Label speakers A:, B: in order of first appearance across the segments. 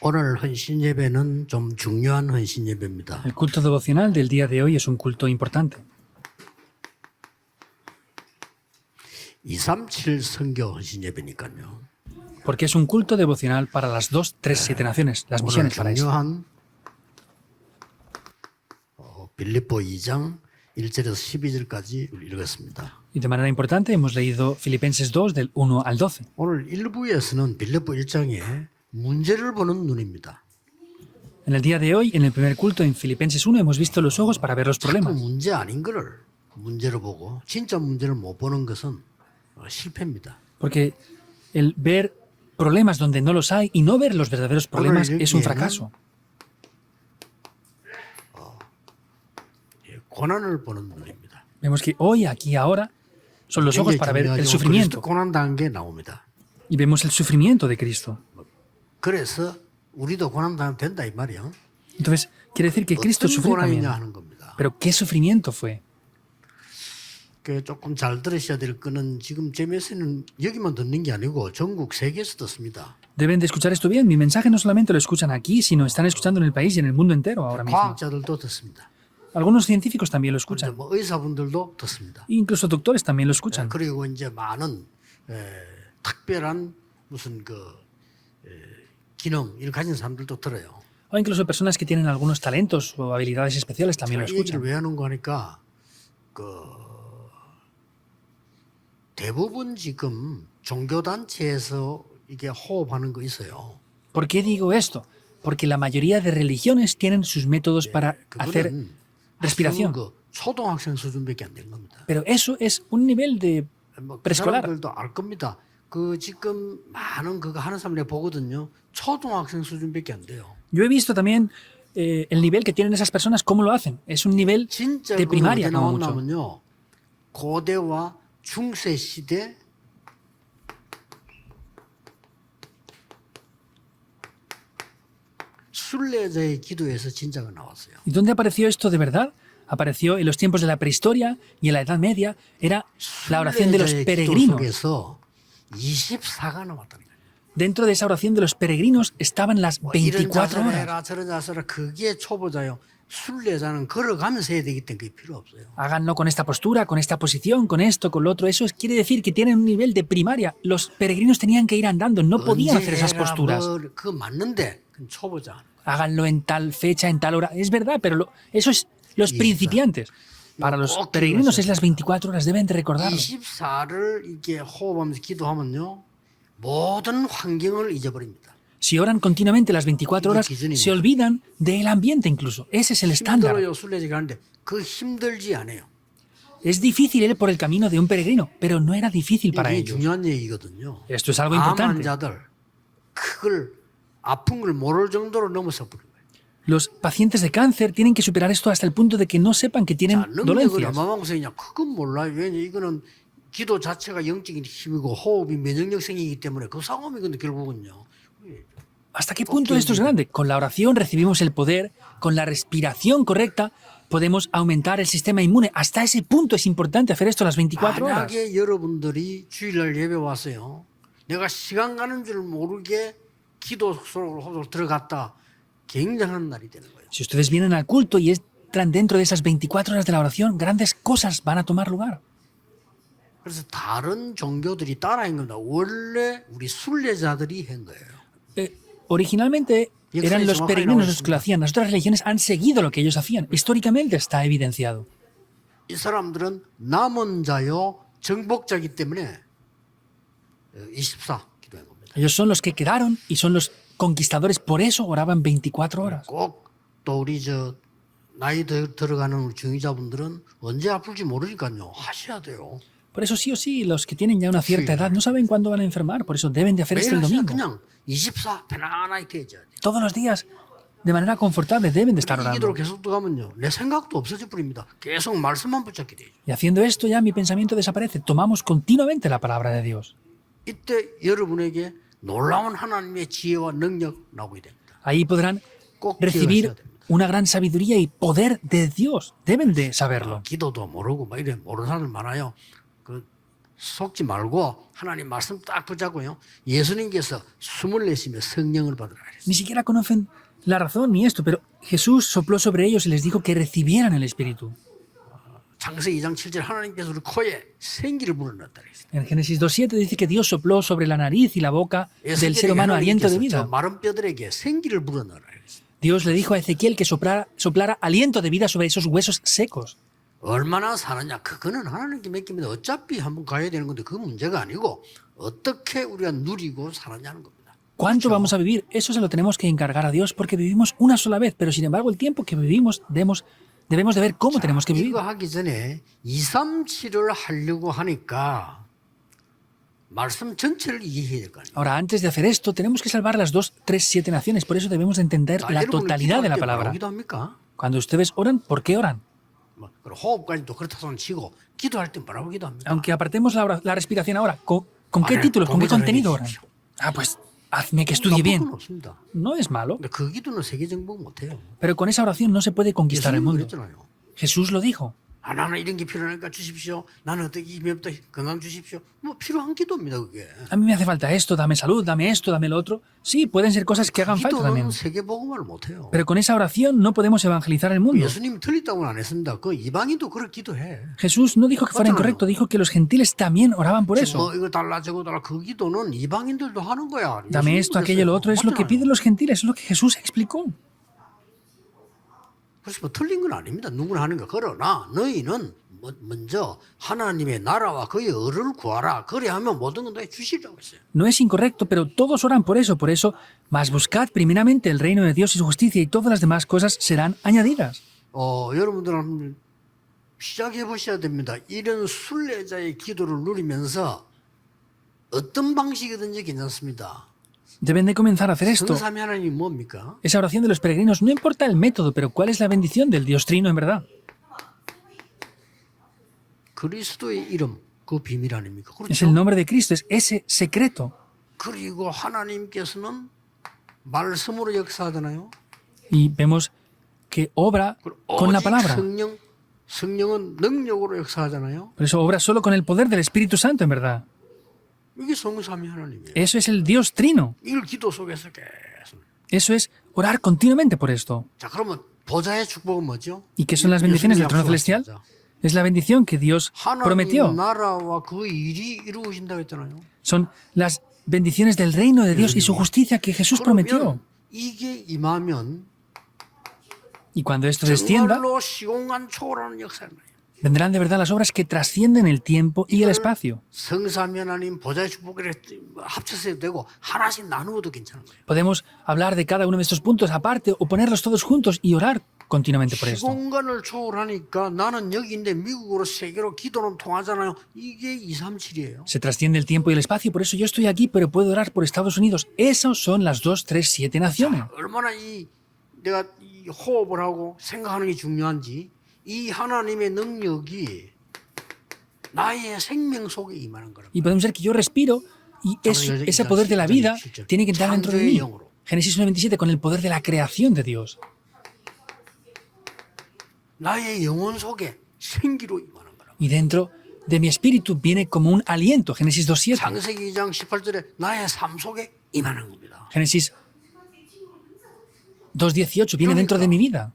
A: 오늘 헌신 예배는 좀 중요한 헌신 예배입니다.
B: El culto devocional del día de hoy es un culto importante.
A: 237 선교 헌신 예배니까요.
B: Porque es un culto devocional para las 2, 3, 7 naciones, las
A: 오늘
B: misiones para eso.
A: 중요한 빌립보 2장 1절에서 12절까지 읽었습니다.
B: Y de manera importante hemos leído Filipenses 2 del 1 al 12.
A: 오늘 1부에서는 빌립보 1장에 문제를 보는 눈입니다.
B: En el día de hoy, en el primer culto en Filipenses 1, hemos visto los ojos para ver los
A: 자꾸
B: problemas.
A: 문제 아닌 거를 문제로 보고 진짜 문제를 못 보는 것은 실패입니다.
B: Porque el ver problemas donde no los hay y no ver los verdaderos problemas es un fracaso.
A: 고난을 보는 눈입니다.
B: Vemos que hoy, aquí, ahora, son los ojos para ver el sufrimiento.
A: 고난 당한 게 나옵니다.
B: Y vemos el sufrimiento de Cristo.
A: 그래서 우리도 고난 당하면 된다 이 말이야.
B: Entonces, quiere decir que Cristo
A: 어떤
B: sufrió también.
A: 고난이냐 하는 겁니다.
B: Pero ¿qué sufrimiento fue?
A: 그 조금 잘 들으셔야 될 거는 지금 제 메시지는 여기만 듣는 게 아니고 전국 세계에서 듣습니다.
B: Deben de escuchar esto bien. Mi mensaje no solamente lo escuchan aquí, sino están escuchando en el país y en el mundo entero ahora mismo.
A: 과학자들도 듣습니다.
B: Algunos científicos también lo
A: 이제
B: escuchan.
A: 뭐 의사분들도 듣습니다.
B: Incluso doctores también lo escuchan.
A: 그리고 이제 많은 특별한 무슨 기능 이를 가진 사람들도 들어요.
B: O incluso personas que tienen algunos talentos o habilidades especiales también lo
A: 이 얘기를
B: escuchan.
A: 왜 하는 거 하니까 대부분 지금 종교단체에서 이게 호흡하는 거 있어요.
B: ¿Por qué digo esto? Porque la mayoría de religiones tienen sus métodos para hacer
A: 그거는
B: respiración.
A: 초등학생 수준밖에 안 된 겁니다.
B: Pero eso es un nivel de
A: 그
B: preescolar.
A: 사람들도 알 겁니다. 그 지금 많은 그거 하는 사람 내가 보거든요. 초등학생 수준밖에 안 돼요.
B: Yo he visto también el nivel que tienen esas personas, cómo lo hacen. Es un nivel
A: 진짜
B: de
A: 그건
B: primaria
A: 어디
B: como mucho.
A: 나왔냐면요. 고대와 중세 시대 순례자의 기도에서 진짜가 나왔어요.
B: ¿Y dónde apareció esto de verdad? Apareció en los tiempos de la prehistoria y en la Edad Media. Era la oración de los
A: 순례자의 기도
B: peregrinos.
A: 속에서 24가 나왔다는 거예요.
B: Dentro de esa oración de los peregrinos estaban las
A: 이런
B: 24
A: 자세를
B: horas.
A: 해라 저런 자세라 그게 초보자요. 순례자는 걸어가면서 해야 되기 때문에 그게 필요 없어요.
B: Háganlo con esta postura, con esta posición, con esto, con lo otro. Quiere decir que tienen un nivel de primaria. Los peregrinos tenían que ir andando, no podían hacer esas posturas.
A: 그거 맞는데 그건 초보자.
B: Háganlo en tal fecha, en tal hora. Es verdad, pero eso es los principiantes. Para los peregrinos es las 24 horas, deben de recordarlo.
A: 24를 이렇게 호흡하면서 기도하면요. 모든 환경을 잊어버립니다.
B: Si oran continuamente las 24 horas, se olvidan del ambiente incluso. Ese es el estándar.
A: 힘들어요 순례자가 하는데 그 힘들지 않아요.
B: Es difícil ir por el camino de un peregrino, pero no era difícil para
A: 이게
B: ellos.
A: 중요한 얘기거든요.
B: Esto es algo
A: 암
B: importante.
A: 환자들 그걸 아픈 걸 모를 정도로 넘어서 버린 거예요.
B: Los pacientes de cáncer tienen que superar esto hasta el punto de que no sepan que tienen
A: 자, 능력을
B: dolencias.
A: 어마방세냐 그건 몰라요. 왜냐 이거는 기도 자체가 영적인 힘이고 호흡이 면역력생이기 때문에 그 싸움이거든요. 결국은요.
B: ¿Hasta qué punto esto es grande? Con la oración recibimos el poder, con la respiración correcta podemos aumentar el sistema inmune. Hasta ese punto es importante hacer esto las 24 horas.
A: 만약에 여러분들이 주일날 예배 왔어요. 내가 시간 가는 줄 모르게 기도 속으로 들어갔다. 굉장한 날이 되는 거예요.
B: Si ustedes vienen al culto y entran dentro de esas 24 horas de la oración, grandes cosas van a tomar lugar.
A: 그래서 다른 종교들이 따라한 겁니다. 원래 우리 순례자들이 한 거예요.
B: Originalmente eran los peregrinos los que lo hacían. Las otras religiones han seguido lo que ellos hacían. Históricamente está evidenciado.
A: 이 사람들은 남은 자요 정복자이기 때문에 24 기도한 겁니다.
B: Ellos son los que quedaron y son los conquistadores. Por eso oraban 24 horas.
A: 꼭 또 우리 나이 들어가는 우리 중위자분들은 언제 아플지 모르니까요. 하셔야 돼요.
B: Por eso sí o sí, los que tienen ya una cierta edad no saben cuándo van a enfermar. Por eso deben de hacer esto el
A: 매일
B: domingo.
A: 그냥 24 편안하게 해줘야 돼요.
B: Todos los días, de manera confortable, deben de estar
A: 이
B: orando.
A: 기도로 계속 들어가면요. 내 생각도 없어져 버립니다. 계속 말씀만 붙잡게 돼요.
B: Y haciendo esto ya mi pensamiento desaparece. Tomamos continuamente la palabra de Dios.
A: 이때 여러분에게 놀라운 하나님의 지혜와 능력 나오게 됩니다.
B: Ahí podrán
A: 꼭
B: recibir
A: 기억하셔야 됩니다.
B: una gran sabiduría y poder de Dios. Deben de saberlo.
A: 기도도 모르고 막 이래 모르는 사람들 많아요. 속지 말고 하나님 말씀 딱 붙잡고요. 예수님께서 숨을 내쉬며 성령을 받으라 그랬어요.
B: Ni siquiera conocen la razón ni esto, pero Jesús sopló sobre ellos y les dijo que recibieran el Espíritu.
A: 창세기 2장 7절 하나님께서 우리 코에 생기를 불어넣었다 그랬어요.
B: En Génesis 2.7 dice que Dios sopló sobre la nariz y la boca del ser humano aliento de
A: 저
B: vida.
A: 마른 뼈들에게 생기를 불어넣으라 그랬어요.
B: Dios le dijo a Ezequiel que soplara aliento de vida sobre esos huesos secos.
A: 얼마나 사느냐 그거는 하나님께 맡깁니다. 어차피 한번 가야 되는 건데 그 문제가 아니고 어떻게 우리가 누리고 사느냐는 겁니다.
B: ¿Cuánto vamos a vivir? Eso se lo tenemos que encargar a Dios porque vivimos una sola vez, pero sin embargo el tiempo que vivimos debemos de ver cómo tenemos que vivir.
A: 이거 하기 전에 237을 하려고 하니까 말씀 전체를 이해해야 될 거 아니에요.
B: Ahora, antes de hacer esto, tenemos que salvar las 2, 3, 7 naciones. Por eso debemos de entender la
A: 여러분들
B: totalidad de la
A: 기도할 때
B: palabra.
A: 뭐라고 기도합니까?
B: Cuando ustedes oran, ¿por qué oran?
A: 뭐, 그리고 호흡까지도 그렇다 손 치고 기도할 때 뭐라고 기도합니까?
B: Aunque apartemos la respiración ahora, ¿con qué
A: Vale,
B: títulos, con qué
A: con
B: contenido
A: que
B: oran? Ah, pues hazme que estudie
A: 나쁜
B: bien.
A: 건 없습니다.
B: No es malo,
A: 근데 그 기도는 세계 정복 못해요.
B: pero con esa oración no se puede conquistar el
A: 예수님이
B: mundo.
A: 그랬잖아요.
B: Jesús lo dijo.
A: 아, 나는 이런 게 필요하니까 주십시오. 나는 어떻게 힘이 없다 건강 주십시오. 뭐 필요한 기도입니다 그게.
B: A mí me hace falta esto, dame salud, dame esto, dame lo otro. Sí, pueden ser cosas que hagan falta también.
A: 기도는 세계 복음을 못해요.
B: Pero con esa oración no podemos evangelizar el mundo.
A: 예수님이 틀렸다고는 안 했습니다. 그 이방인도 그렇게 기도해.
B: Jesús no dijo que fuera
A: Otro no.
B: incorrecto, dijo que los gentiles también oraban por eso.
A: 뭐 이거 달라 저거 달라 그 기도는 이방인들도 하는 거야.
B: Dame esto, aquello, lo otro, es lo que piden los gentiles, es lo que Jesús explicó.
A: 그래서 뭐 틀린 건 아닙니다. 누구나 하는 거. 그러나 너희는 먼저 하나님의 나라와 그의 의를 구하라. 그래 하면 모든 건 다 주시라고 했어요.
B: No es incorrecto, pero todos oran por eso, mas buscad primeramente el reino de Dios y su justicia y todas las demás cosas serán añadidas.
A: 여러분들은 시작해 보셔야 됩니다. 이런 순례자의 기도를 누리면서 어떤 방식이든지 괜찮습니다.
B: Deben de comenzar a hacer esto.
A: 성삼위 하나님이 뭡니까?
B: Esa oración de los peregrinos, no importa el método, pero ¿cuál es la bendición del Dios Trino en verdad?
A: 그리스도의 이름, 그 비밀 아닙니까?
B: Es el
A: 그렇죠?
B: nombre de Cristo, es ese secreto.
A: 그리고 하나님께서는 말씀으로 역사하잖아요.
B: Y vemos que obra con la
A: 오직
B: palabra.
A: 성령은 능력으로 역사하잖아요.
B: Por eso obra solo con el poder del Espíritu Santo en verdad.
A: 이게 성삼위 하나님이에요.
B: Eso es el Dios Trino.
A: 이걸 기도 속에서 계속.
B: Eso es orar continuamente por esto.
A: 자, 그러면 보좌의 축복은 뭐죠?
B: ¿Y qué son las bendiciones del trono
A: 예수님이
B: celestial?
A: 약속하셨죠.
B: Es la bendición que Dios
A: 하나님
B: prometió.
A: 나라와 그 일이 이루어진다고 했잖아요.
B: Son las bendiciones del reino de Dios y su justicia que Jesús prometió.
A: 그러면 이게 임하면
B: Y cuando esto descienda,
A: 정말로 시공간 초월하는 역사를 해요.
B: vendrán de verdad las obras que trascienden el tiempo y el espacio.
A: 성삼위 하나님 보좌의 축복을 합쳐서 해도 되고 하나씩 나누어도 괜찮은 거예요.
B: Podemos hablar de cada uno de estos puntos aparte o ponerlos todos juntos y orar continuamente por esto.
A: 시공간을 초월하니까 나는 여기 있는데 미국으로 세계로 기도는 통하잖아요. 이게 237이에요.
B: Se trasciende el tiempo y el espacio, por eso yo estoy aquí, pero puedo orar por Estados Unidos. Esos son las 2, 3, 7 naciones.
A: 얼마나 내가 이 호흡을 하고 생각하는 게 중요한지 이 하나님의 능력이 나의 생명 속에 임하는 거라고.
B: Y podemos ver que yo respiro y ese poder de la vida tiene que entrar dentro de mí. Génesis 1:27, con el poder de la creación de Dios.
A: 나의 영혼 속에 생기로 임하는 거라고.
B: Y dentro de mi espíritu viene como un aliento. Génesis 2:7.
A: 창세기 2장 18절에 나의 삶 속에 임하는 겁니다.
B: Génesis 2:18 viene dentro de mi vida.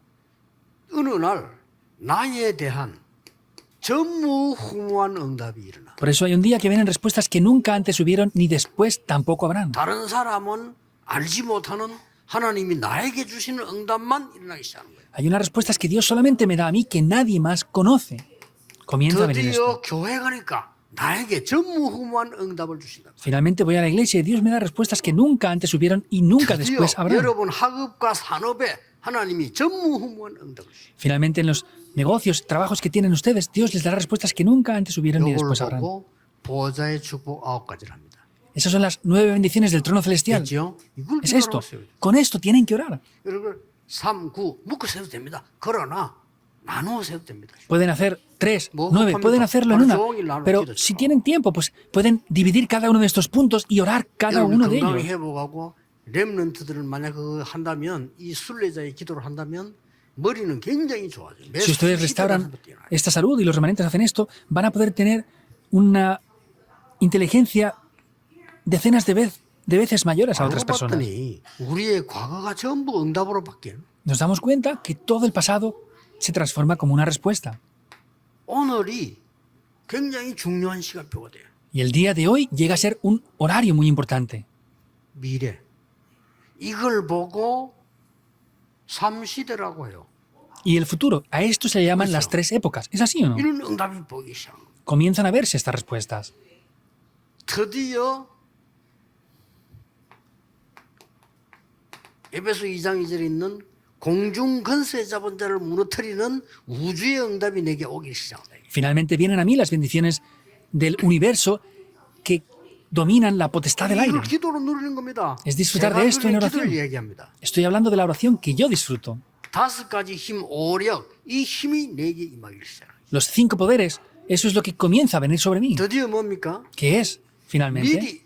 A: 어느 날 나에 대한 전무후무한 응답이 일어나.
B: Por eso hay un día que vienen respuestas que nunca antes hubieron ni después tampoco habrán.
A: 다른 사람은 알지 못하는 하나님이 나에게 주시는 응답만 일어나기 시작하는 거예요.
B: Hay unas respuestas que Dios solamente me da a mí que nadie más conoce. Comienza a venir
A: 드디어
B: esto.
A: 교회 가니까 나에게 전무후무한 응답을 주신다.
B: Finalmente voy a la iglesia y Dios me da respuestas que nunca antes hubieron y nunca
A: 드디어
B: después habrán.
A: 여러분 학업과 산업에 하나님이 전무후무한 응답을 주신다.
B: Finalmente en los negocios, trabajos que tienen ustedes, Dios les dará respuestas que nunca antes hubieron ni
A: 이걸
B: después habrán.
A: 보고 보좌의 축복 9가지를 합니다.
B: Esas son las 9 bendiciones del trono celestial.
A: 됐죠? 이걸
B: Es esto.
A: 기도하세요.
B: Con esto tienen que orar.
A: 여러분 3, 9 묶어서 해도 됩니다. 그러나 나누어서 해도 됩니다.
B: Pueden hacer 3,
A: 뭐
B: 9,
A: 합니까?
B: pueden hacerlo en
A: 하루
B: una.
A: 종일 나눌
B: Pero
A: 기도처럼.
B: si tienen tiempo, pues pueden dividir cada uno de estos puntos y orar cada
A: 여러분
B: uno de
A: 건강
B: ellos.
A: 회복하고 렘넌트들을 만약 그거 한다면 이 순례자의 기도를 한다면 머리는 굉장히 좋아져요.
B: Si ustedes restauran esta salud y los remanentes hacen esto, van a poder tener una inteligencia decenas de veces mayores a
A: 알고
B: otras personas.
A: 봤더니 우리의 과거가 전부 응답으로 바뀌는.
B: Nos damos cuenta que todo el pasado se transforma como una respuesta.
A: 오늘이 굉장히 중요한 시간표가 돼요.
B: Y el día de hoy llega a ser un horario muy importante.
A: 미래. 이걸 보고 삼시대라고 해요.
B: Y el futuro, a esto se le llaman
A: Eso.
B: las tres épocas. ¿Es así o no?
A: 이런 응답이 보이기 시작합니다.
B: Comienzan a verse estas respuestas.
A: 드디어 에베소 2장 2절에 있는 공중 근세 잡은 자를 무너뜨리는 우주의 응답이 내게 오기 시작합니다.
B: Finalmente vienen a mí las bendiciones del universo que dominan la potestad del aire.
A: 이걸 기도로 누리는 겁니다.
B: Es disfrutar
A: 제가
B: de esto en
A: 누리는
B: oración.
A: 기도를 이야기합니다.
B: Estoy hablando de la oración que yo disfruto.
A: 5가지 힘, 오력, 이 힘이 내게 임하기 시작합니다.
B: Los 5 poderes, eso es lo que comienza a venir sobre mí.
A: 드디어 뭡니까?
B: ¿Qué es, finalmente?
A: 미리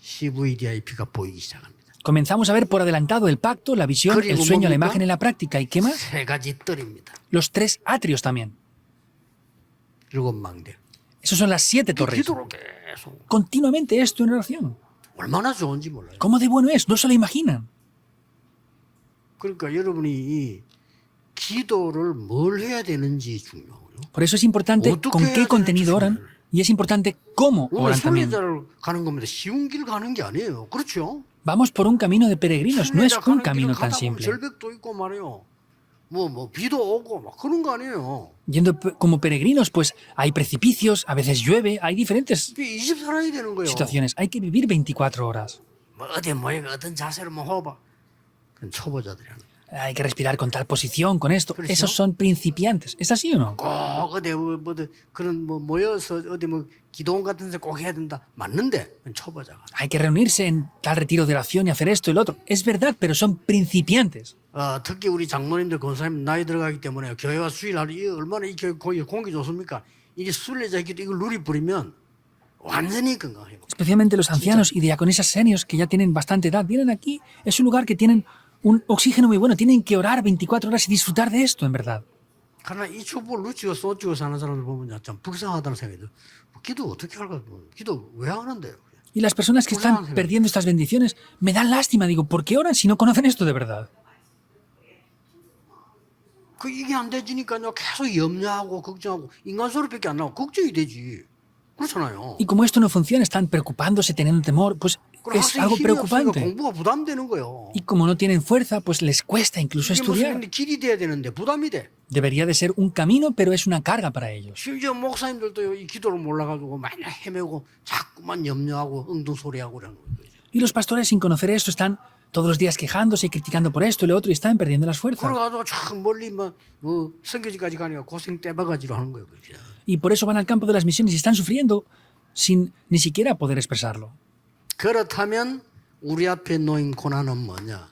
A: CVDIP가 보이기 시작합니다.
B: Comenzamos a ver por adelantado el pacto, la visión, el sueño, la imagen y la práctica. ¿Y qué más?
A: 3가지 뜰입니다.
B: Los 3 atrios también.
A: 7망대.
B: Esos son las 7 torres.
A: 기도로 계속
B: Continuamente esto en oración.
A: 얼마나 좋은지 몰라요.
B: ¿Cómo de bueno es? No se lo imaginan.
A: 그러니까 여러분이 이 기도를 뭘 해야 되는지 중요하고요.
B: Por eso es importante
A: 어떻게
B: con
A: 해야
B: qué
A: 되는지
B: contenido oran
A: 중요해요.
B: y es importante cómo
A: 오늘
B: oran también.
A: 순례자를 가는 겁니다. 쉬운 길 가는 게 아니에요. 그렇죠?
B: Vamos por un camino de peregrinos, no es
A: 순례자
B: un
A: 가는 길을
B: camino tan
A: 가다 보면
B: simple.
A: 절벽도 있고 말이에요. 뭐 비도 오고 막 그런 거 아니에요.
B: Yendo como peregrinos, pues hay precipicios, a veces llueve, hay diferentes
A: 이게 24살이 되는 거예요.
B: situaciones. Hay que vivir 24 horas.
A: 뭐 어디 모여가 어떤 자세로 뭐 해봐. 그건 초보자들이 하는 거예요.
B: Hay que respirar con tal posición, con esto.
A: ¿Pero
B: Esos
A: eso?
B: son principiantes. ¿Es así o no?
A: 꼭 어디 뭐 그런 뭐 모여서 어디 뭐 기도원 같은 데 꼭 해야 된다. 맞는데 그건 초보자가.
B: Hay que reunirse en tal retiro de oración y hacer esto y lo otro. Es verdad, pero son principiantes.
A: 특히 우리 장로님들 권사님 나이 들어가기 때문에 교회와 수일하루 이 얼마나 이 교회 공기 좋습니까? 이게 순례자 기도 이걸 누리 부리면 완전히 건강해요.
B: Especialmente los ancianos y diaconisas senios que ya tienen bastante edad. Vienen aquí. Es un lugar que tienen un oxígeno muy bueno. Tienen que orar 24 horas y disfrutar de esto, en verdad.
A: 그러나 이 축복을 누치고 쏘치고 사는 사람들 보면 참 불쌍하다는 생각이 들어요. 기도 어떻게 할까? 기도 왜 하는데요?
B: Y las personas que están perdiendo estas bendiciones me dan lástima. Digo, ¿por qué oran si no conocen esto de verdad?
A: 이게 안 되지니까요. 계속 염려하고 걱정하고 인간 소리밖에 안 나고 걱정이 되지. 그렇잖아요.
B: Y como esto no funciona, están preocupándose, teniendo temor, pues
A: 그럼
B: es
A: 학생이
B: algo
A: 힘이 없으니까
B: preocupante.
A: 공부가 부담되는 거예요.
B: Y como no tienen fuerza, pues les cuesta incluso
A: 이게
B: estudiar.
A: 무슨 길이 돼야 되는데 부담이 돼.
B: Debería de ser un camino, pero es una carga para ellos.
A: 심지어 목사님들도 이 기도를 몰라가지고 맨날 헤매고 자꾸만 염려하고 엉뚱소리하고 그러는 거예요.
B: Y los pastores, sin conocer esto, están todos los días quejándose y criticando por esto y lo otro y están perdiendo las fuerzas.
A: 그래가지고 참 멀리 뭐 성교지까지 가니까 고생 떼바가지로 하는 거예요. 그죠?
B: Y por eso van al campo de las misiones y están sufriendo sin ni siquiera poder expresarlo.
A: 그렇다면 우리 앞에 놓인 고난은 뭐냐?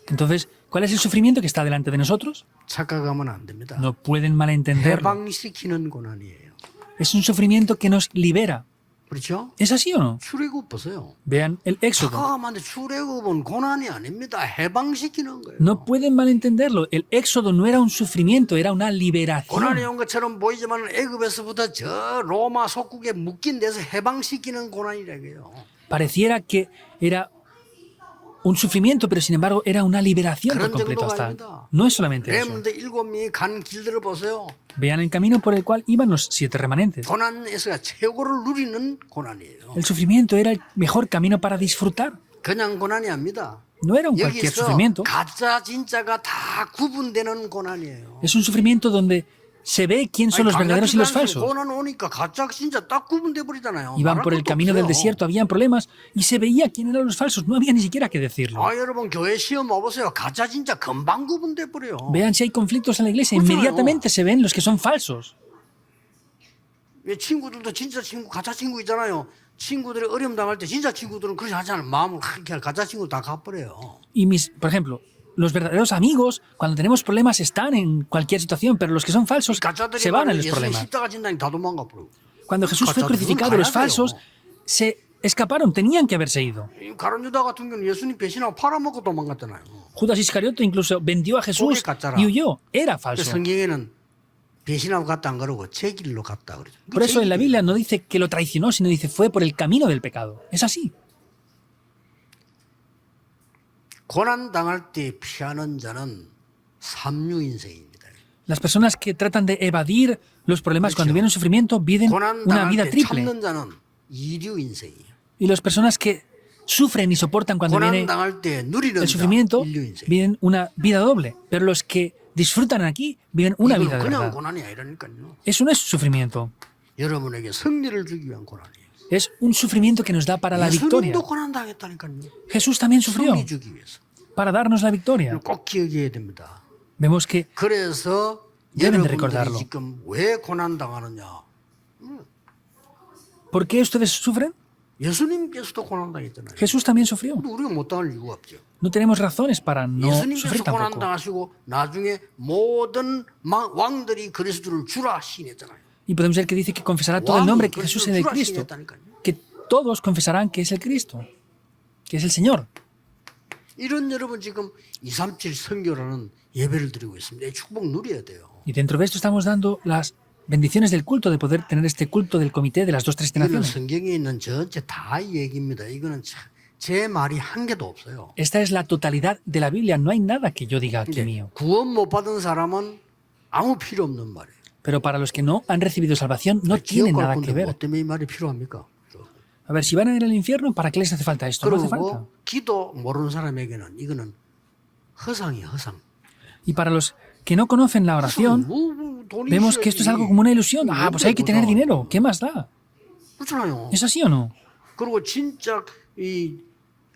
B: Entonces, ¿cuál es el sufrimiento que está delante de nosotros?
A: 착각하면 안 됩니다.
B: No pueden malentenderlo.
A: 해방시키는 고난이에요.
B: Es un sufrimiento que nos libera.
A: 그렇죠?
B: ¿Es así o no?
A: 출애굽 보세요.
B: Vean el Éxodo.
A: 착각하면 안 돼. 출애굽은 고난이 아닙니다. 해방시키는 거예요.
B: No pueden malentenderlo. El Éxodo no era un sufrimiento, era una
A: 고난이
B: liberación.
A: 온 것처럼 보이지만 애굽에서부터 저 로마 속국에 묶인 데서 해방시키는 고난이라고요.
B: Pareciera que era un sufrimiento, pero sin embargo era una liberación por
A: 그런
B: completo.
A: 정도가
B: Hasta.
A: 아닙니다.
B: No es solamente eso.
A: 렘드 7명이 간 길들을 보세요.
B: Vean el camino por el cual iban los 7 remanentes.
A: 고난에서 최고를 누리는 고난이에요.
B: El sufrimiento era el mejor camino para disfrutar.
A: 그냥 고난이 아닙니다.
B: No era un cualquier
A: 여기서
B: sufrimiento.
A: 가짜 진짜가 다 구분되는 고난이에요.
B: Es un sufrimiento donde se ve quién son los verdaderos y los falsos.
A: 고난 오니까 가짜 진짜 딱 구분돼 버리잖아요.
B: Iban por el camino del desierto, habían problemas y se veía quién eran los falsos. No había ni siquiera que decirlo.
A: 여러분 교회 시험 와보세요. 가짜 진짜 금방 구분돼 버려요.
B: Vean si hay conflictos en la iglesia, inmediatamente se ven los que son falsos.
A: 왜 친구들도 진짜 친구, 가짜 친구 있잖아요. 친구들이 어려움 당할 때 진짜 친구들은 그렇게 하잖아요. 마음을 그렇게 가짜 친구 다 갚아버려요.
B: Y por ejemplo, los verdaderos amigos, cuando tenemos problemas, están en cualquier situación, pero los que son falsos
A: 가짜들이
B: se van a los
A: 예수님
B: problemas.
A: 십자가 진다니 다 도망가 버리고.
B: Cuando Jesús fue crucificado, los falsos se escaparon, tenían que haberse ido.
A: 가룟유다 같은 경우는 예수님 배신하고 팔아먹고 도망갔잖아요.
B: Judas Iscariote incluso vendió a Jesús y huyó. Era falso.
A: 성경에는 배신하고 갔다 안 그러고 제 길로 갔다 그러죠.
B: Por eso en la Biblia no dice que lo traicionó, sino dice fue por el camino del pecado. Es así.
A: 고난 당할 때 피하는 자는 삼류 인생입니다.
B: Las personas que tratan de evadir los problemas cuando viene un sufrimiento viven
A: 고난
B: una
A: 당할
B: vida
A: 때
B: triple.
A: 참는 자는 이류 인생이에요.
B: Y las personas que sufren y soportan cuando
A: 고난
B: viene
A: 당할 때 누리는
B: el
A: 자
B: sufrimiento
A: 인류 인생.
B: viven una vida doble. Pero los que disfrutan aquí viven una vida
A: 이건
B: de
A: 그냥
B: verdad.
A: 고난이 아니라니까요.
B: Eso no es sufrimiento.
A: 여러분에게 승리를 주기 위한 고난이에요.
B: Es un sufrimiento que nos da para la victoria.
A: 예수님도 고난 당했다니까요.
B: Jesús también sufrió
A: 승리 주기 위해서.
B: para darnos la victoria.
A: 이걸 꼭 기억해야 됩니다.
B: Vemos que
A: 그래서
B: Deben de
A: 여러분들이
B: recordarlo.
A: 지금 왜 고난 당하느냐?
B: ¿por qué ustedes sufren?
A: 예수님께서도 고난 당했잖아요.
B: Jesús también sufrió.
A: 근데 우리가 못 당할 이유가 없죠.
B: No tenemos razones para no
A: 예수님께서
B: sufrir
A: 고난
B: tampoco.
A: 당하시고 나중에 모든 왕들이 그리스도를 주라 시인했잖아요.
B: Y podemos ver que dice que confesará todo el nombre que Jesús es el Cristo. Que todos confesarán que es el Cristo, que es el Señor.
A: 이런 여러분 지금 237 선교라는 예배를 드리고 있습니다. 이 축복 누려야 돼요.
B: Y dentro de esto estamos dando las bendiciones del culto, de poder tener este culto del comité de las 2-3
A: 이거는
B: naciones.
A: 성경에 있는 전체 다 얘기입니다. 이거는 제 말이 한 개도 없어요.
B: Esta es la totalidad de la Biblia, no hay nada que yo diga aquí mío.
A: 구원 못 받은 사람은 아무 필요 없는 말이에요.
B: Pero para los que no han recibido salvación, no tiene
A: 지옥 갈
B: nada
A: 건데
B: que ver.
A: 뭐 때문에 이 말이 필요합니까?
B: A ver, si van a ir al infierno, ¿para qué les hace falta esto? No hace falta.
A: 그리고 기도 모르는 사람에게는 이거는 허상이에요, 허상.
B: Y para los que no conocen la oración,
A: 돈이
B: vemos que esto es algo como una ilusión. Ah, pues hay que tener dinero. ¿Qué más da?
A: 그렇잖아요.
B: ¿Es así o no?
A: 그리고 진짜 이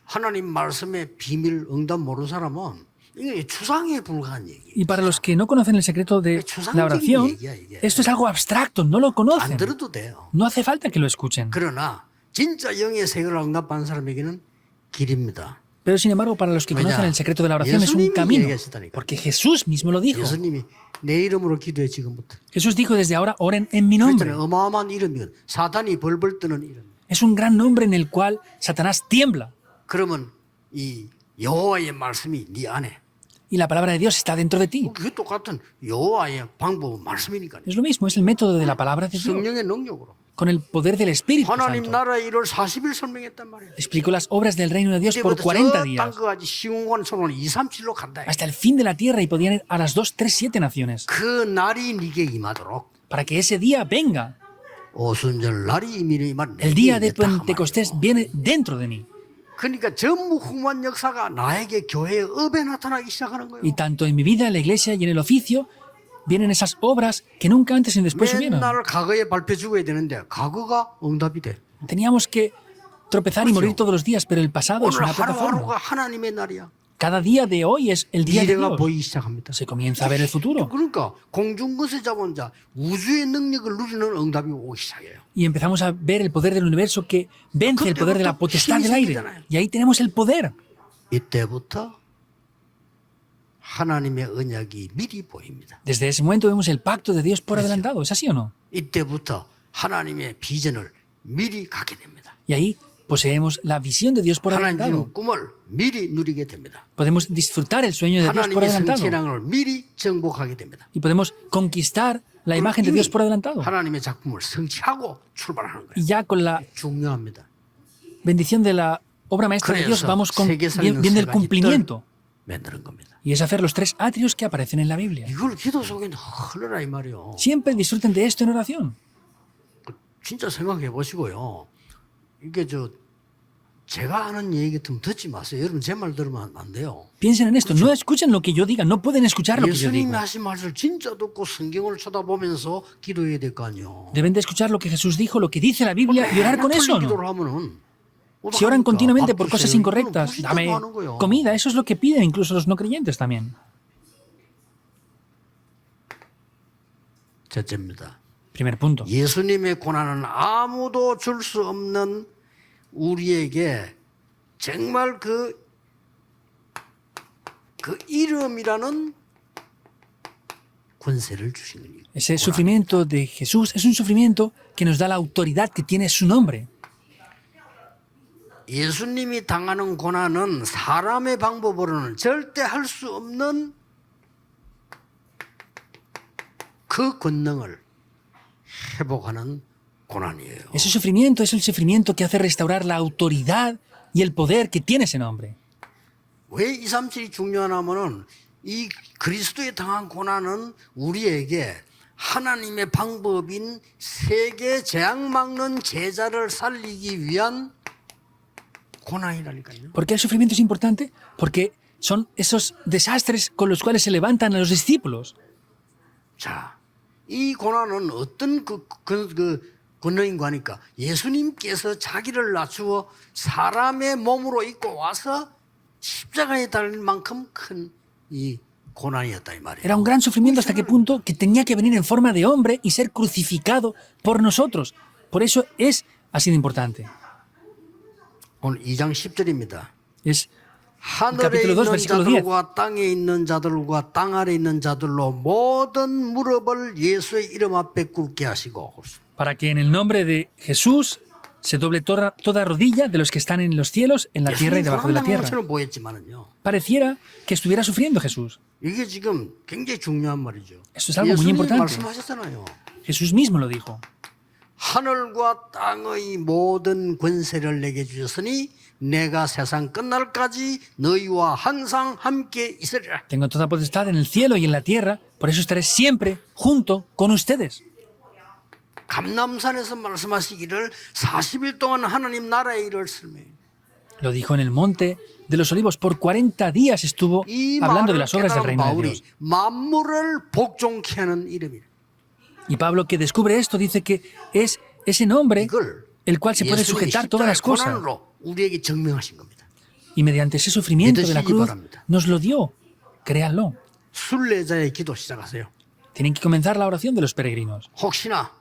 A: 하나님 말씀의 비밀 응답 모르는 사람은 이게 추상에 불과한 얘기예요.
B: Y para los que no conocen el secreto de la oración, esto es algo abstracto, no lo
A: 안
B: conocen.
A: 들어도 돼요.
B: No hace falta que lo escuchen.
A: 그러나 진짜 영의 세계를 응답하는 사람에게는 길입니다.
B: Pero sin embargo, para los que conocen el secreto de la oración es un camino. Porque Jesús mismo lo dijo.
A: 예수님이 내 이름으로 기도해 지금부터.
B: Jesús dijo desde ahora, oren en mi nombre.
A: 그렇잖아요. 어마어마한 이름이거든. 사단이 벌벌 뜨는 이름.
B: Es un gran nombre en el cual Satanás tiembla.
A: 그러면 이 여호와의 말씀이 네 안에.
B: Y la palabra de Dios está dentro de ti.
A: 그게 똑같은 여호와의 방법은 말씀이니까요.
B: Es lo mismo, es el método de la palabra de Dios.
A: 성령의 능력으로.
B: Con el poder del Espíritu
A: 하나님
B: Santo.
A: 나라의 일을 40일 설명했단 말이에요.
B: Explicó las obras del reino de Dios por
A: 이제부터
B: 40
A: 저
B: días.
A: 땅까지 시공간 손으로 2, 37로 간다.
B: Hasta el fin de la tierra y podían ir a las 2, 3, 7 naciones.
A: 그 날이 네게 임하도록
B: Para que ese día venga.
A: 오순절 날이 임하면
B: El día de Pentecostés viene dentro de mí.
A: 그러니까 전무후무한 역사가 나에게 교회의 업에 나타나기 시작하는 거예요.
B: Y tanto en mi vida, en la iglesia y en el oficio, vienen esas obras que nunca antes ni después hubieron.
A: 맨날 과거에 발표 죽어야 되는데 과거가 응답이 돼.
B: Teníamos que tropezar y morir todos los días, pero el pasado es
A: 오늘
B: una
A: 하루하루가
B: plataforma.
A: 하나님의 날이야.
B: Cada día de hoy es el día de
A: 미래가
B: Dios.
A: 보이기 시작합니다.
B: Se comienza a ver el futuro.
A: 그러니까 공중것에 잡은 자 우주의 능력을 누리는 응답이 오기 시작해요.
B: Y empezamos a ver el poder del universo que vence el poder de la potestad del aire. Y ahí tenemos el poder.
A: 이때부터 하나님의 언약이 미리 보입니다.
B: Desde ese momento vemos el pacto de Dios por adelantado. ¿Es así o no?
A: 이때부터 하나님의 비전을 미리 갖게 됩니다.
B: Y ahí poseemos la visión de Dios por adelantado.
A: 하나님의 꿈을 미리 누리게 됩니다.
B: Podemos disfrutar el sueño de Dios por
A: 하나님의
B: adelantado.
A: 성취량을 미리 정복하게 됩니다.
B: Y podemos conquistar la imagen de Dios por adelantado.
A: 하나님의 작품을 성취하고 출발하는 거예요.
B: Y ya con la
A: 중요합니다.
B: bendición de la obra maestra de Dios
A: 그래서
B: vamos
A: 세계 살리는
B: viendo
A: 세
B: el
A: 가지
B: cumplimiento.
A: 뜰 만드는 겁니다.
B: Y es hacer los 3 atrios que aparecen en la Biblia.
A: 이걸 기도 속에 흘러라 이 말이요.
B: Siempre disfruten de esto en oración.
A: 진짜 생각해 보시고요. 이게 제가 하는 얘기 같으면 듣지 마세요. 여러분 제 말 들으면 안 돼요.
B: Piensen en esto, no escuchen lo que yo diga, no pueden escuchar lo que yo
A: 예수님이
B: digo.
A: 하신 말을 진짜 듣고 성경을 쳐다보면서 기도해야 될 거 아니에요.
B: Deben de escuchar lo que Jesús dijo, lo que dice la Biblia y orar con eso,
A: 기도를
B: ¿no?
A: 하면은
B: Si oran continuamente por cosas
A: 밥주세요.
B: incorrectas,
A: 이거는
B: dame
A: 부신다고 하는 거예요.
B: comida, eso es lo que piden incluso los no creyentes también.
A: 첫째입니다.
B: Primer punto.
A: 예수님의 고난은 아무도 줄 수 없는 우리에게 정말 그 이름이라는 권세를 주신 거예요.
B: Ese sufrimiento de Jesús es un sufrimiento que nos da la autoridad que tiene su nombre.
A: 예수님이 당하는 고난은 사람의 방법으로는 절대 할 수 없는 그 권능을 회복하는 고난이에요.
B: Ese sufrimiento es el sufrimiento que hace restaurar la autoridad y el poder que tiene ese nombre.
A: 왜 237이 중요하냐면은 이 그리스도에 당한 고난은 우리에게 하나님의 방법인 세계 재앙 막는 제자를 살리기 위한 고난이라니까요.
B: ¿Por qué el sufrimiento es importante? Porque son esos desastres con los cuales se levantan a los discípulos.
A: 자, 이 고난은 어떤 권능인가 하니까 예수님께서 자기를 낮추어 사람의 몸으로 입고 와서 십자가에 달릴 만큼 큰 이 고난이었다 이 말이에요.
B: Era un gran sufrimiento hasta qué punto que tenía que venir en forma de hombre y ser crucificado por nosotros. Por eso es así de importante.
A: 오늘 2장 10절입니다.
B: Es
A: 하늘에
B: capítulo 2,
A: 있는
B: versículo 10.
A: 자들과 땅에 있는 자들과 땅 아래 있는 자들로 모든 무릎을 예수의 이름 앞에 꿇게 하시고
B: para que en el nombre de Jesús se doble toda rodilla de los que están en los cielos, en la tierra y debajo de la tierra.
A: 것처럼 보였지만은요.
B: Pareciera que estuviera sufriendo Jesús.
A: 이게 지금 굉장히 중요한 말이죠.
B: Esto es algo muy
A: 예수님이
B: importante.
A: 말씀하셨잖아요.
B: Jesús mismo lo dijo.
A: 하늘과 땅의 모든 권세를 내게 주셨으니 내가 세상 끝날까지 너희와 항상 함께 있으리라.
B: Tengo toda potestad en el cielo y en la tierra, por eso estaré siempre junto con ustedes.
A: 감람산에서 말씀하시기를 40일 동안 하나님 나라의 일을 설명해요.
B: Lo dijo en el monte de los olivos. Por 40 días estuvo
A: 이
B: hablando de
A: 말을
B: las obras del
A: 깨달은
B: reino de
A: 바울이
B: Dios.
A: 만물을 복종케 하는 이름이에요.
B: Y Pablo, que descubre esto, dice que es ese nombre
A: 이걸
B: el cual se puede
A: 예수님이
B: sujetar todas las
A: 십자가의
B: cosas.
A: 고난으로 우리에게 증명하신 겁니다.
B: Y mediante ese sufrimiento de la
A: 믿으시기
B: cruz
A: 바랍니다.
B: nos lo dio. Créanlo.
A: 순례자의 기도 시작하세요.
B: Tienen que comenzar la oración de los peregrinos.
A: 혹시나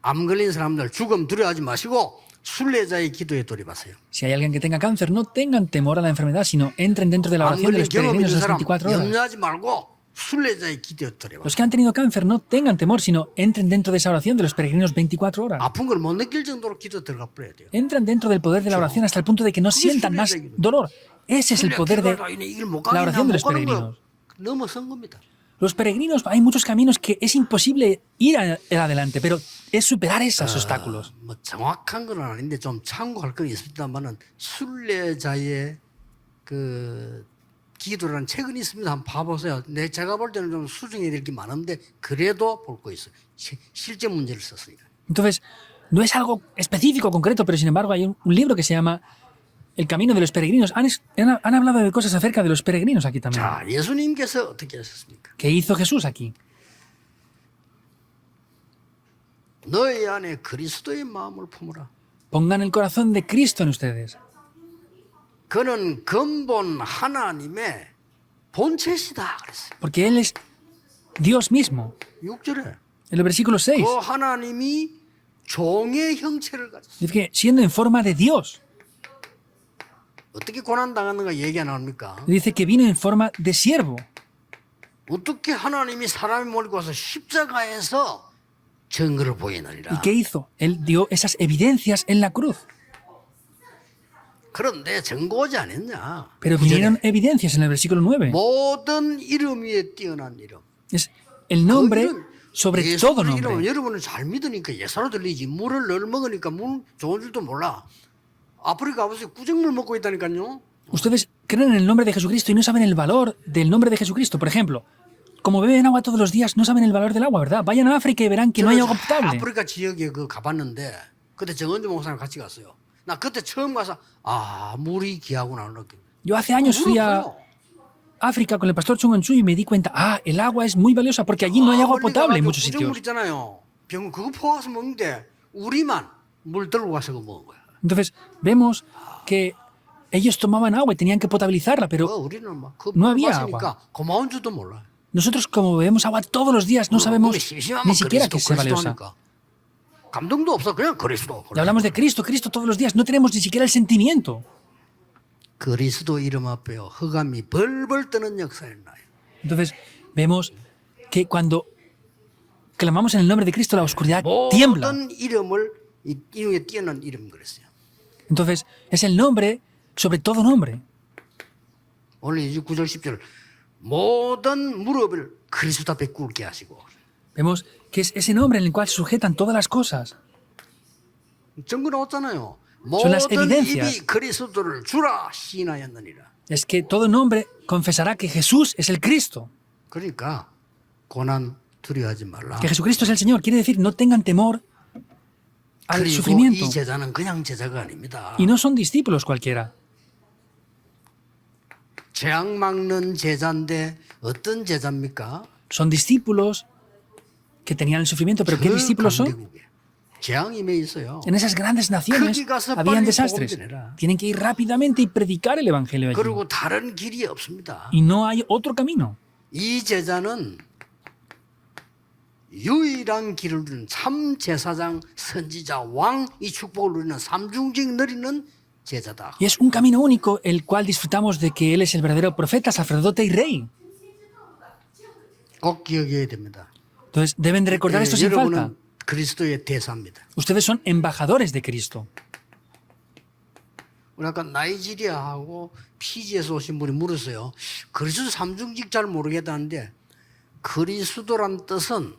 A: 암 걸린 사람들 죽음 두려워하지 마시고 순례자의 기도에 돌입하세요.
B: Si hay alguien que tenga cáncer, no tengan temor a la enfermedad, sino entren dentro de la
A: 암
B: oración de
A: 걸린
B: los
A: 경험
B: peregrinos
A: 있는
B: las
A: 사람
B: 24 horas.
A: 염려하지 말고 순례자의 기도에 돌입하세요.
B: Los que han tenido cáncer, no tengan temor, sino entren dentro de esa oración de los peregrinos 24 horas.
A: 아픈 걸 못 느낄 정도로 기도 들어가 버려야 돼요.
B: Entran dentro del poder de la oración hasta el punto de que no sientan más dolor. Ese es el poder de la oración de los peregrinos.
A: 넘어선 겁니다.
B: Los peregrinos, hay muchos caminos que es imposible ir adelante, pero es superar esos obstáculos.
A: 뭐 정확한 건 아닌데 좀 참고할 건 있습니다만은 순례자의 그 기도라는 책은 있습니다. 한번 봐보세요. 제가 볼 때는 좀 수정해야 될 게 많은데 그래도 볼 거 있어요. 실제 문제를 썼으니까.
B: Entonces, no es algo específico, concreto, pero sin embargo hay un libro que se llama El Camino de los Peregrinos. Han hablado de cosas acerca de los peregrinos aquí también.
A: 자, 예수님께서 어떻게 하셨습니까?
B: ¿Qué hizo Jesús aquí?
A: 너희 안에 그리스도의 마음을 품으라.
B: Pongan el corazón de Cristo en ustedes.
A: 그는 근본 하나님의 본체시다 그랬어요.
B: Porque Él es Dios mismo.
A: 6절에
B: En el versículo 6
A: 그 하나님이 종의 형체를 가졌어요.
B: dice que siendo en forma de Dios,
A: 어떻게 고난당하는가 얘기 안 합니까?
B: dice que vino en forma de siervo.
A: 어떻게 하나님이 사람이 몰고 와서 십자가에서 증거를 보이느니라.
B: ¿Y qué hizo? Él dio esas evidencias en la cruz.
A: 그런데 증거 오지 않았냐?
B: Pero vinieron evidencias en el versículo 9.
A: 모든 이름 위에 뛰어난 이름.
B: Es el nombre sobre todo
A: 예수 이름
B: nombre.
A: 여러분은 잘 믿으니까 예사로 들리지. 물을 늘 먹으니까 물 좋은 줄도 몰라. 아프리카 가보세요. 구정물 먹고 있다니까요.
B: Ustedes creen en el nombre de Jesucristo y no saben el valor del nombre de Jesucristo. Por ejemplo, como beben agua todos los días, no saben el valor del agua, ¿verdad? Vayan a África y verán que no hay agua potable.
A: 아프리카 지역에 그 가봤는데 그때 정은주 목사님 같이 갔어요. 나 그때 처음 가서 물이 귀하구나 느낌.
B: Yo hace años fui a África con el pastor Chung Chu y me di cuenta, el agua es muy valiosa porque allí no hay agua potable en muchos
A: 구정물
B: sitios.
A: 있잖아요. 병 그거 퍼와서 먹는데 우리만 물 들고 가서 그거 먹은 거야.
B: Entonces, vemos que ellos tomaban agua y tenían que potabilizarla, pero
A: 우리는 막 그
B: no había
A: 마시니까 고마운 줄도 몰라.
B: nosotros como bebemos agua todos los días no sabemos ni siquiera que es valiosa.
A: 하니까. 감동도 없어. 그냥 그리스도.
B: Y hablamos de Cristo, Cristo todos los días, no tenemos ni siquiera el sentimiento.
A: 그리스도 이름 앞에요. 흑암이 벌벌 뜨는 역사를 나요.
B: Entonces, vemos que cuando clamamos en el nombre de Cristo, la oscuridad tiembla.
A: 모든 이름을 이 이름에 뛰어난 이름 그랬어요.
B: Entonces, es el nombre sobre todo nombre.
A: 오늘 이제 9절 10절 모든 무릎을 그리스도 앞에 꿇게 하시고
B: Vemos que es ese nombre en el cual se sujetan todas las cosas.
A: 증거 나왔잖아요.
B: Son las
A: 모든
B: evidencias.
A: 입이 그리스도를 주라 시인하였느니라.
B: Es que todo nombre confesará que Jesús es el Cristo,
A: 그러니까 고난 두려워하지 말라.
B: que Jesucristo es el Señor. Quiere decir, no tengan temor al
A: 그리고
B: sufrimiento.
A: 이 제자는 그냥 제자가 아닙니다.
B: Y no son discípulos cualquiera.
A: 재앙 막는 제자인데 어떤 제자입니까?
B: Son discípulos que tenían el sufrimiento, pero ¿qué
A: 그
B: discípulos son?
A: 강대국에 재앙이 매 있어요.
B: En esas grandes naciones
A: 거기 가서
B: habían
A: 빨리
B: desastres.
A: 복음 전해라.
B: Tienen que ir rápidamente y predicar el Evangelio allí.
A: 그리고 다른 길이 없습니다.
B: Y no hay otro camino.
A: 이 제자는 유일한 길을 누리는 참 제사장, 선지자, 왕 이 축복을 누리는 삼중직 누리는 제자다.
B: Y es un camino único el cual disfrutamos de que Él es el verdadero profeta, sacerdote y rey.
A: 꼭 기억해야 됩니다.
B: Entonces deben de recordar esto sin falta.
A: 여러분은 그리스도의 대사입니다.
B: Ustedes son embajadores de Cristo.
A: 우리 아까 나이지리아하고 피지에서 오신 분이 물었어요. 그리스도 삼중직 잘 모르겠다는데 그리스도란 뜻은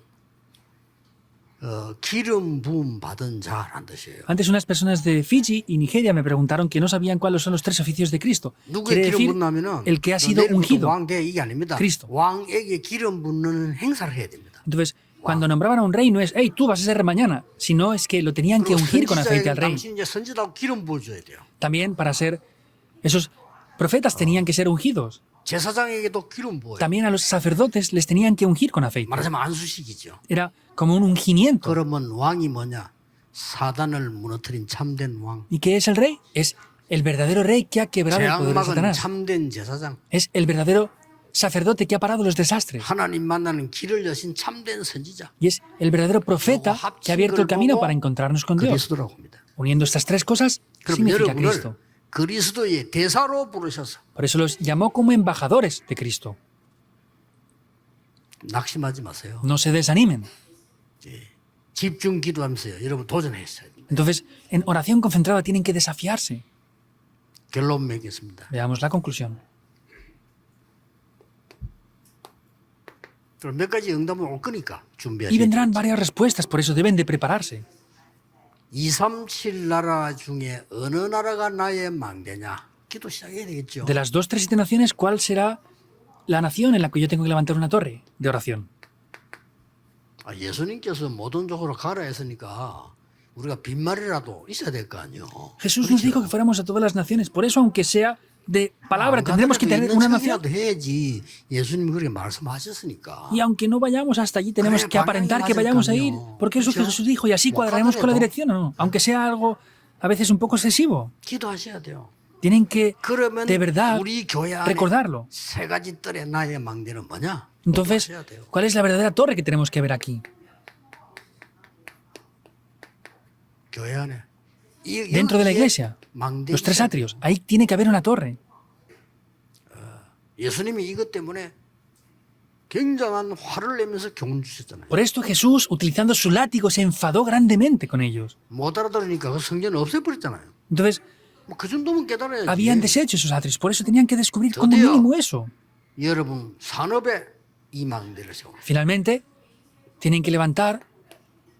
A: 기름 부음 받은 자란 뜻이에요.
B: Antes unas personas de Fiji y Nigeria me preguntaron que no sabían cuáles son los tres oficios de Cristo.
A: 누구의
B: Quiere
A: 기름
B: decir,
A: 붓나면은
B: el que ha sido ungido.
A: 왕 돼 이게 아닙니다.
B: Cristo.
A: 왕에게 기름 붓는 행사를 해야 됩니다.
B: Entonces, cuando nombraban a un rey no es, hey, tú vas a ser mañana, sino es que lo tenían que
A: 그리고
B: ungir con aceite
A: 선지자에게
B: al rey.
A: 당신 이제 선지자고 기름 부어줘야 돼요.
B: También para ser, esos profetas tenían que ser ungidos.
A: 제사장에게도 기름 부어요.
B: También a los sacerdotes les tenían que ungir con aceite.
A: 말하자면 안수식이죠.
B: Era como un ungimiento.
A: 그러면 왕이 뭐냐? 사단을 무너뜨린 참된 왕.
B: ¿Y qué es el rey? Es el verdadero rey que ha quebrado el poder de
A: 재앙막은
B: Satanás.
A: 참된 제사장.
B: Es el verdadero sacerdote que ha parado los desastres.
A: 하나님 만나는 길을 여신 참된 선지자.
B: Y es el verdadero profeta que ha abierto el camino para encontrarnos con Dios.
A: 그리스도라고 합니다.
B: Uniendo estas tres cosas
A: 그럼
B: significa
A: 여러분을
B: Cristo.
A: 그리스도의 대사로 부르셔서
B: Por eso los llamó como embajadores de Cristo.
A: 낙심하지 마세요.
B: No se desanimen.
A: 집중 기도하면서요. 여러분 도전했어야 됩니다.
B: Entonces, en oración concentrada tienen que desafiarse.
A: 결론 맺겠습니다.
B: Veamos la conclusión.
A: 그럼 몇 가지 응답은 올 거니까
B: Y
A: 준비하시죠.
B: vendrán varias respuestas, por eso deben de prepararse.
A: 237 나라 중에 어느 나라가 나의 망대냐? 기도 시작해야 되겠죠.
B: De las 2, 3, 7 naciones, ¿cuál será la nación en la que yo tengo que levantar una torre de oración?
A: 예수님께서 모든 쪽으로 가라 했으니까 우리가 빈말이라도 있어야 될 거 아니에요.
B: Jesús nos dijo que fuéramos a todas las naciones, por eso aunque sea de palabra, tendremos que tener una nación.
A: 해야지. 예수님이 그렇게 말씀하셨으니까.
B: Y aunque no vayamos hasta allí, tenemos que aparentar que vayamos a ir, porque eso Jesús dijo, y así cuadraremos con la dirección, ¿o no? Aunque sea algo a veces un poco excesivo.
A: 기도하셔야 돼요.
B: Tienen que,
A: 그러면
B: de verdad,
A: 우리 교회 안에
B: recordarlo.
A: 세 가지 뜰의 나의 망대는 뭐냐?
B: Entonces,
A: 기도하셔야 돼요.
B: ¿cuál es la verdadera torre que tenemos que ver aquí?
A: 교회 안에
B: Dentro de la iglesia,
A: 망대
B: los tres atrios, ahí tiene que haber una torre.
A: 예수님이 이것 때문에 굉장한 화를 내면서 교훈 주셨잖아요.
B: Por esto Jesús, utilizando su látigo, se enfadó grandemente con ellos.
A: 못 알아들으니까 그 성전을 없애버렸잖아요.
B: Entonces,
A: 그 정도면 깨달아야지.
B: habían deshecho esos atrios, por eso tenían que descubrir como
A: Judío.
B: mínimo eso.
A: 여러분 산업에 이 망대를 세워.
B: Finalmente, tienen que levantar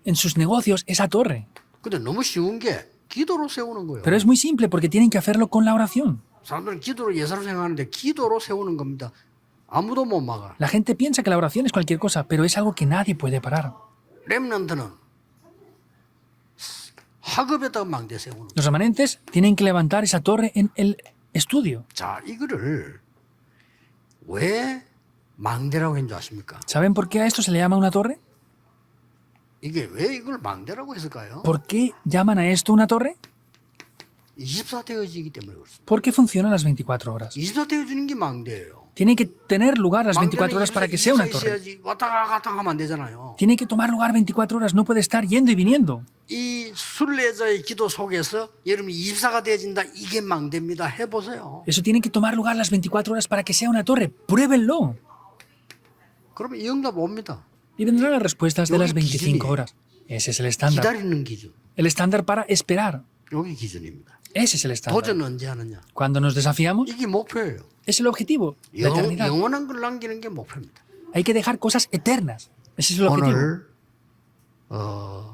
B: en sus negocios esa torre.
A: 근데 너무 쉬운 게 기도로 세우는 거예요.
B: Pero es muy simple porque tienen que hacerlo con la oración.
A: 사람들은 기도로 예사로 생각하는데 기도로 세우는 겁니다. 아무도 못 막아.
B: La gente piensa que la oración es cualquier cosa, pero es algo que nadie puede parar.
A: 렘넌트는 학업에다가 망대 세우는 거예요.
B: Los remanentes tienen que levantar esa torre en el estudio.
A: 자, 이거를 왜 망대라고 했는 줄 아십니까?
B: ¿Saben por qué a esto se le llama una torre?
A: 이게 왜 이걸 망대라고 했을까요?
B: ¿Por qué llaman a esto una torre?
A: 24대여지기 때문에 그렇습니다.
B: Porque funciona las 24 horas.
A: 24대여지는 게 망대예요.
B: Tiene que tener lugar las 24 horas para que sea una torre.
A: 있어야지 왔다 갔다 하면 안 되잖아요.
B: Tiene que tomar lugar 24 horas, no puede estar yendo y viniendo.
A: 이 순례자의 기도 속에서 여러분이 24가 되어진다. 이게 망대입니다. 해보세요.
B: Eso tiene que tomar lugar las 24 horas para que sea una torre. Pruébenlo.
A: 그러면 이 응답 옵니다.
B: Y vendrán las respuestas de las
A: 여기
B: 25
A: 기준이에요.
B: horas. Ese es el estándar.
A: 기다리는 기준.
B: El estándar para esperar.
A: 여기 기준입니다.
B: Ese es el estándar.
A: 도전 언제 하느냐.
B: Cuando nos desafiamos,
A: 이게 목표예요.
B: es el objetivo, la eternidad.
A: 영원한 걸 남기는 게 목표입니다.
B: Hay que dejar cosas eternas. Ese es el objetivo.
A: 오늘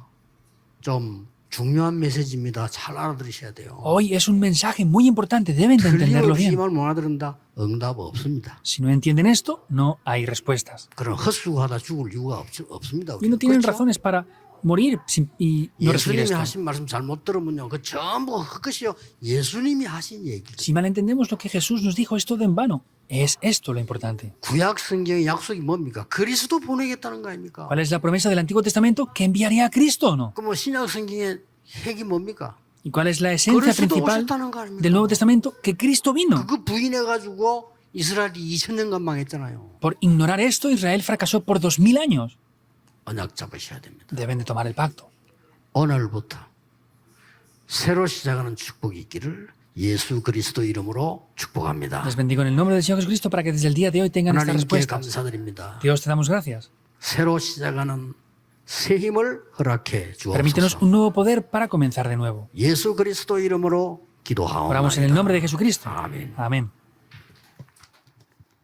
A: 좀 중요한 메시지입니다. 잘 알아들으셔야 돼요.
B: Hoy es un mensaje muy importante, deben de entenderlo
A: 틀림없이
B: bien.
A: 말 못 알아들은다. 응답 없습니다.
B: Si no entienden esto, no hay respuestas.
A: 그럼 헛수고하다 죽을 이유가 없습니다.
B: Y no tienen
A: 그렇죠?
B: razones para morir y no recibir
A: 예수님이
B: esto.
A: 하신 말씀 잘못 들으면요, 그 전부 헛것이요. 예수님이 하신 얘기죠.
B: Si malentendemos lo que Jesús nos dijo, es todo en vano. Es esto lo importante.
A: 구약 성경의 약속이 뭡니까? 그리스도 보내겠다는 거 아닙니까?
B: ¿Cuál es la promesa del Antiguo Testamento? ¿Que enviaría a Cristo o no?
A: 그럼 신약 성경의 핵이 뭡니까?
B: ¿Y cuál es la esencia
A: 그리스도
B: principal
A: 오셨다는 거 아닙니까?
B: del Nuevo Testamento? Que Cristo vino.
A: 그거 부인해가지고 이스라엘이 2000년간 망했잖아요.
B: Por ignorar esto, Israel fracasó por 2000 años.
A: 언약 잡으셔야 됩니다.
B: Deben de tomar el pacto.
A: 오늘부터 새로 시작하는 축복이 있기를 예수 그리스도 이름으로 축복합니다.
B: Les bendigo en el nombre del Señor Jesucristo para que desde el día de hoy tengan estas
A: 하나님께
B: respuestas.
A: 감사드립니다.
B: Dios, te damos gracias.
A: 새로 시작하는 새 힘을 허락해
B: Permítenos
A: 주옵소서.
B: un nuevo poder para comenzar de nuevo.
A: 예수 그리스도 이름으로
B: Oramos en el
A: 기도하옵나이다.
B: nombre de Jesucristo.
A: 아멘.
B: Amén.